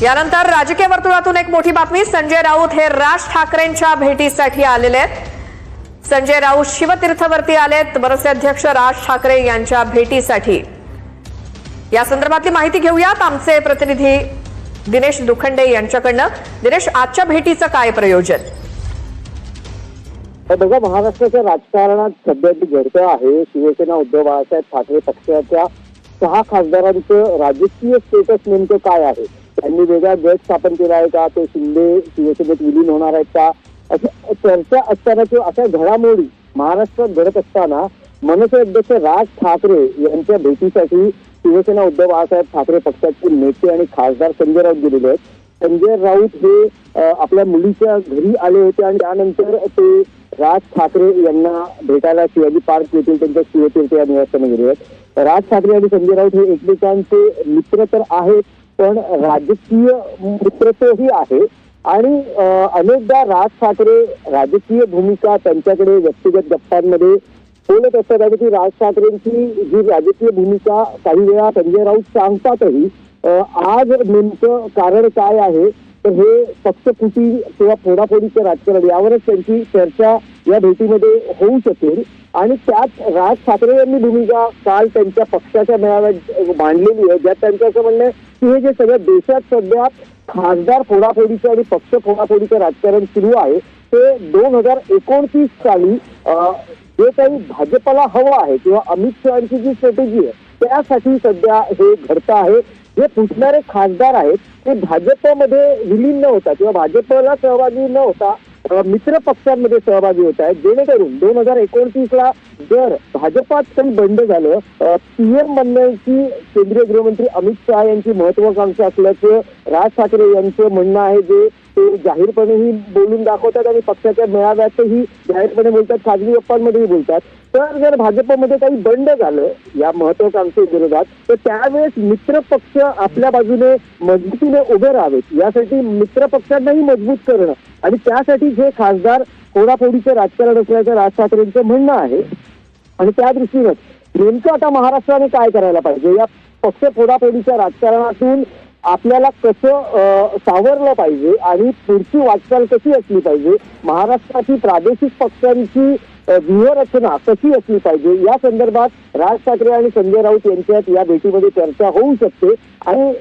यानंतर राजकीय वर्तुळातून एक मोठी बातमी। संजय राऊत हे राज ठाकरेंच्या भेटीसाठी आलेले आहेत। संजय राऊत शिवतीर्थवरती आलेत मनसे अध्यक्ष राज ठाकरे यांच्या भेटीसाठी। या संदर्भातली माहिती घेऊयात आमचे प्रतिनिधी दिनेश दुखंडे यांच्याकडनं। दिनेश, आजच्या भेटीचं काय प्रयोजन? बघा, महाराष्ट्राच्या राजकारणात सध्या जी घडतं आहे, शिवसेना उद्धव बाळासाहेब ठाकरे पक्षाच्या 6 खासदारांचं राजकीय स्टेटस नेमकं काय आहे? त्यांनी वेगळा गट स्थापन केला आहे का? ते शिंदे शिवसेनेत विलीन होणार आहेत का? अशा चर्चा असताना किंवा अशा घडामोडी महाराष्ट्रात घडत असताना मनसे अध्यक्ष राज ठाकरे यांच्या भेटीसाठी शिवसेना उद्धव बाळासाहेब ठाकरे पक्षाचे नेते आणि खासदार संजय राऊत गेलेले आहेत। संजय राऊत हे आपल्या मुलीच्या घरी आले होते आणि त्यानंतर ते राज ठाकरे यांना भेटायला शिवाजी पार्क येथील त्यांच्या शिवतीर्थ या निवासस्थानी गेले आहेत। राज ठाकरे आणि संजय राऊत हे एकमेकांचे मित्र तर आहेत, पण राजकीय मित्रत्वही आहे आणि अनेकदा राज ठाकरे राजकीय भूमिका त्यांच्याकडे व्यक्तिगत गप्पांमध्ये बोलत असतात आणि ती राज ठाकरेंची जी राजकीय भूमिका काही वेळा संजय राऊत सांगतातही। आज नेमकं कारण काय आहे तर हे पक्षफुटी किंवा फोडाफोडीचं राजकारण यावरच त्यांची चर्चा या भेटीमध्ये होऊ शकेल। आणि त्यात राज ठाकरे यांनी भूमिका काल त्यांच्या पक्षाच्या मेळाव्यात मांडलेली आहे, ज्यात त्यांचं असं म्हणणं आहे की हे जे सगळं देशात सध्या खासदार फोडाफोडीचं आणि पक्ष फोडाफोडीचं राजकारण सुरू आहे ते 2029 साली जे काही भाजपला हवं आहे किंवा अमित शहाची जी स्ट्रॅटेजी आहे त्यासाठी सध्या हे घडतं आहे। जे फुटणारे खासदार आहेत ते भाजपमध्ये विलीन न होता किंवा भाजपला सहभागी न होता मित्र पक्षांमध्ये सहभागी होत आहेत, जेणेकरून 2029ला जर भाजपात काही बंड झालं, पीएम बनण्याची केंद्रीय गृहमंत्री अमित शहा यांची महत्वाकांक्षा असल्याचं राज ठाकरे यांचं म्हणणं आहे, जे ते जाहीरपणेही बोलून दाखवतात आणि पक्षाच्या मेळाव्यातही जाहीरपणे बोलतात, खाजगी गप्पांमध्येही बोलतात। तर जर भाजपमध्ये काही बंड झालं या महत्वाकांक्षेविरोधात तर त्यावेळेस मित्र पक्ष आपल्या बाजूने मजबूतीने उभे राहावेत, यासाठी मित्र पक्षांनाही मजबूत करणं आणि त्यासाठी जे खासदार फोडाफोडीचं राजकारण असल्याचं राज ठाकरेंचं म्हणणं आहे। आणि त्या दृष्टीनं नेमकं आता महाराष्ट्राने काय करायला पाहिजे, या पक्ष फोडाफोडीच्या राजकारणातून आपल्याला कसं सावरलं पाहिजे आणि पुढची वाटचाल कशी असली पाहिजे, महाराष्ट्राची प्रादेशिक पक्षांची व्यूहरचना कशी असली पाहिजे, या संदर्भात राज ठाकरे आणि संजय राऊत यांच्यात या भेटीमध्ये चर्चा होऊ शकते। आणि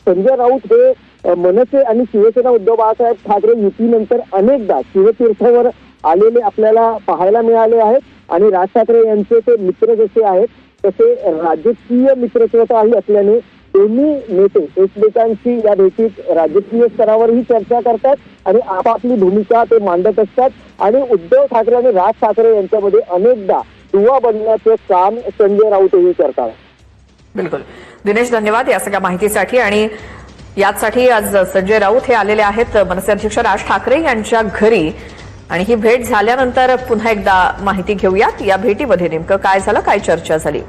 संजय राऊत हे मनसे आणि शिवसेना उद्धव बाळासाहेब ठाकरे युतीनंतर अनेकदा शिवतीर्थावर आलेले आपल्याला पाहायला मिळाले आहेत आणि राज ठाकरे यांचे ते मित्र जसे आहेत तसे राजकीय मित्रत्वही असल्याने दोन्ही नेते एकमेकांशी या भेटीत राजकीय स्तरावरही चर्चा करतात आणि आपापली भूमिका ते मांडत असतात आणि उद्धव ठाकरे आणि राज ठाकरे यांच्यामध्ये अनेकदा दुवा बनण्याचं काम संजय राऊतही करतात। बिलकुल दिनेश, धन्यवाद या सगळ्या माहितीसाठी। आणि यासाठी आज संजय राऊत हे आलेले आहेत मनसे अध्यक्ष राज ठाकरे यांच्या घरी आणि ही भेट झाल्यानंतर पुन्हा एकदा माहिती घेऊयात या भेटीमध्ये नेमकं काय झालं, काय चर्चा झाली।